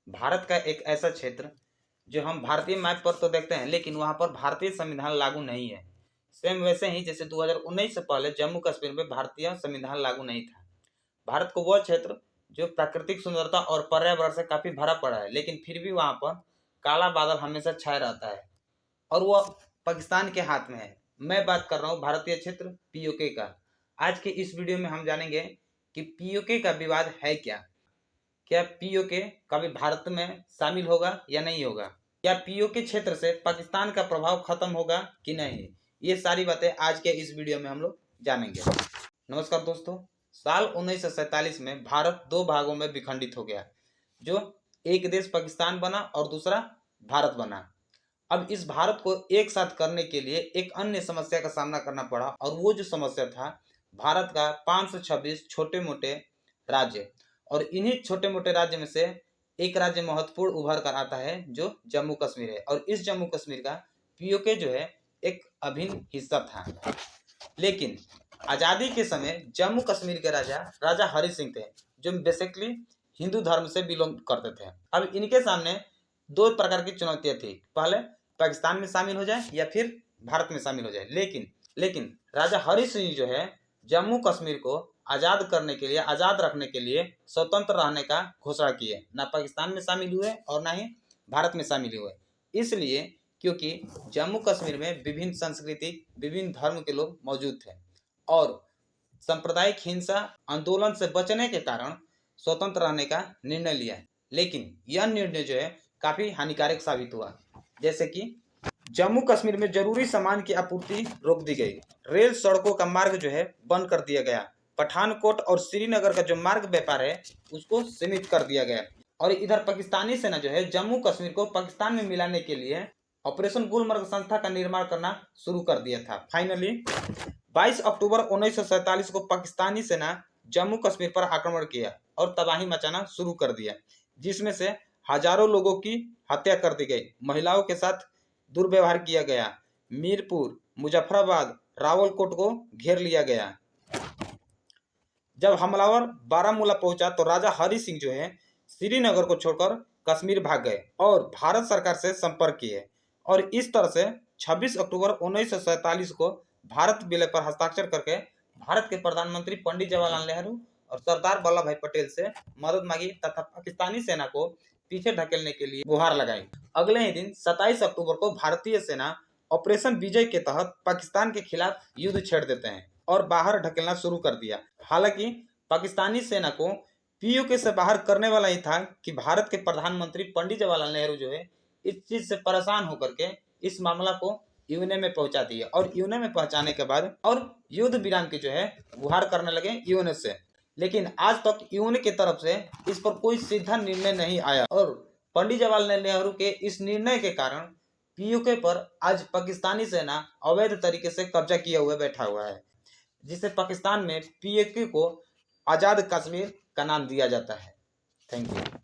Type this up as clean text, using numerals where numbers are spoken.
भारत का एक ऐसा क्षेत्र जो हम भारतीय मैप पर तो देखते हैं, लेकिन वहाँ पर भारतीय संविधान लागू नहीं है। सेम वैसे ही जैसे 2019 से पहले जम्मू कश्मीर में भारतीय संविधान लागू नहीं था। भारत को वह क्षेत्र जो प्राकृतिक सुंदरता और पर्यावरण से काफी भरा पड़ा है, लेकिन फिर भी वहाँ पर काला बादल हमेशा छाया रहता है और वह पाकिस्तान के हाथ में है। मैं बात कर रहा हूँ भारतीय क्षेत्र पीओके का। आज के इस वीडियो में हम जानेंगे कि पीओके का विवाद है क्या पीओके कभी भारत में शामिल होगा या नहीं होगा, क्या पीओके क्षेत्र से पाकिस्तान का प्रभाव खत्म होगा कि नहीं। ये सारी बातें आज के इस वीडियो में हम लोग जानेंगे। नमस्कार दोस्तों, साल 1947 में भारत दो भागों में विखंडित हो गया, जो एक देश पाकिस्तान बना और दूसरा भारत बना। अब इस भारत को एक साथ करने के लिए एक अन्य समस्या का सामना करना पड़ा, और वो जो समस्या था भारत का 526 छोटे मोटे राज्य, और इन्हीं छोटे मोटे राज्य में से एक राज्य महत्वपूर्ण उभर कर आता है जो जम्मू कश्मीर है। और इस जम्मू कश्मीर का पीओके जो है एक अभिन्न हिस्सा था। लेकिन आज़ादी के समय जम्मू कश्मीर के राजा हरि सिंह थे, जो बेसिकली हिंदू धर्म से बिलोंग करते थे। अब इनके सामने दो प्रकार की चुनौतियां थी, पहले पाकिस्तान में शामिल हो जाए या फिर भारत में शामिल हो जाए। लेकिन राजा हरि सिंह जो है जम्मू कश्मीर को आज़ाद करने के लिए, आज़ाद रखने के लिए स्वतंत्र रहने का घोषणा किए। ना पाकिस्तान में शामिल हुए और ना ही भारत में शामिल हुए, इसलिए क्योंकि जम्मू कश्मीर में विभिन्न संस्कृति, विभिन्न धर्म के लोग मौजूद थे और सांप्रदायिक हिंसा आंदोलन से बचने के कारण स्वतंत्र रहने का निर्णय लिया। लेकिन यह निर्णय जो है काफी हानिकारक साबित हुआ, जैसे कि जम्मू कश्मीर में जरूरी सामान की आपूर्ति रोक दी गई, रेल सड़कों का मार्ग जो है बंद कर दिया गया, पठानकोट और श्रीनगर का जो मार्ग व्यापार है उसको सीमित कर दिया गया। और इधर पाकिस्तानी सेना जो है जम्मू कश्मीर को पाकिस्तान में मिलाने के लिए ऑपरेशन गुलमर्ग संस्था का निर्माण करना शुरू कर दिया था। फाइनली 22 अक्टूबर 1947 को पाकिस्तानी सेना जम्मू कश्मीर पर आक्रमण किया और तबाही मचाना शुरू कर दिया, जिसमें से हजारों लोगों की हत्या कर दी गई, महिलाओं के साथ दुर्व्यवहार किया गया, मीरपुर, मुजफ्फराबाद, रावलकोट को घेर लिया गया। जब हमलावर बारामूला पहुंचा तो राजा हरि सिंह जो है श्रीनगर को छोड़कर कश्मीर भाग गए और भारत सरकार से संपर्क किए, और इस तरह से 26 अक्टूबर 1947 को भारत विलय पर हस्ताक्षर करके भारत के प्रधानमंत्री पंडित जवाहरलाल नेहरू और सरदार वल्लभ भाई पटेल से मदद मांगी तथा पाकिस्तानी सेना को पीछे ढकेलने के लिए गुहार लगाई। अगले ही दिन 27 अक्टूबर को भारतीय सेना ऑपरेशन विजय के तहत पाकिस्तान के खिलाफ युद्ध छेड़ देते हैं और बाहर ढकेलना शुरू कर दिया। हालांकि पाकिस्तानी सेना को पीओके से बाहर करने वाला ही था कि भारत के प्रधानमंत्री पंडित जवाहरलाल नेहरू जो है इस चीज से परेशान होकर के इस मामला को यूएनए में पहुंचा दिया, और यूएनए में पहुंचाने के बाद और युद्ध विराम की जो है गुहार करने लगे यूएनए से। लेकिन आज तक यूएनए की तरफ से इस पर कोई सीधा निर्णय नहीं आया, और पंडित जवाहरलाल नेहरू के इस निर्णय के कारण पीओके पर आज पाकिस्तानी सेना अवैध तरीके से कब्जा किया हुआ बैठा हुआ है, जिससे पाकिस्तान में पीओके को आज़ाद कश्मीर का नाम दिया जाता है। Thank you.